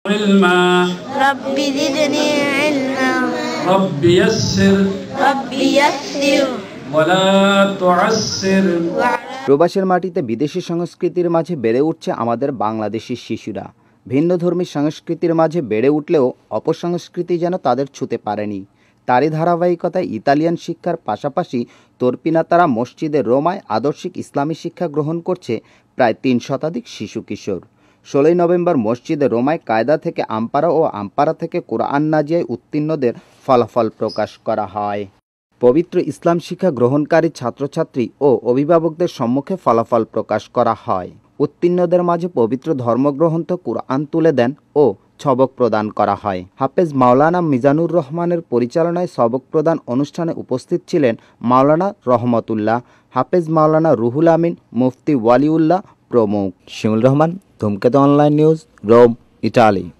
علما رب زدني علما رب يسر رب يسر ولا تعسر প্রবাসের মাটিতে বিদেশি সংস্কৃতির মাঝে বেড়ে উঠছে আমাদের বাংলাদেশি শিশুরা। ভিন্নধর্মী সংস্কৃতির মাঝে বেড়ে উঠলেও অপসংস্কৃতি যেন তাদের ছুঁতে পারেনি। তারই ধারাবাহিকতায় ইতালিয়ান শিক্ষার পাশাপাশি তর্পিনাতারা মসজিদে রোমায় আদর্শিক ইসলামী শিক্ষা গ্রহণ করছে প্রায় ৩ শতাধিক শিশু কিশোর। ১৬ই নভেম্বর মসজিদে রোমায় কায়দা থেকে আম্পারা ও আম্পারা থেকে কোরআন নাজিয়ায় উত্তীর্ণদের ফলাফল প্রকাশ করা হয়। পবিত্র ইসলাম শিক্ষা গ্রহণকারী ছাত্রছাত্রী ও অভিভাবকদের সম্মুখে ফলাফল প্রকাশ করা হয়। উত্তীর্ণদের মাঝে পবিত্র ধর্মগ্রন্থ কুরআন তুলে দেন ও সবক প্রদান করা হয়। হাফেজ মাওলানা মিজানুর রহমানের পরিচালনায় সবক প্রদান অনুষ্ঠানে উপস্থিত ছিলেন মাওলানা রহমতুল্লাহ, হাফেজ মাওলানা রুহুল আমিন, মুফতি ওয়ালিউল্লাহ প্রমুখ। শিমুল রহমান, ধূমকেতু অনলাইন নিউজ, রোম, ইটালি।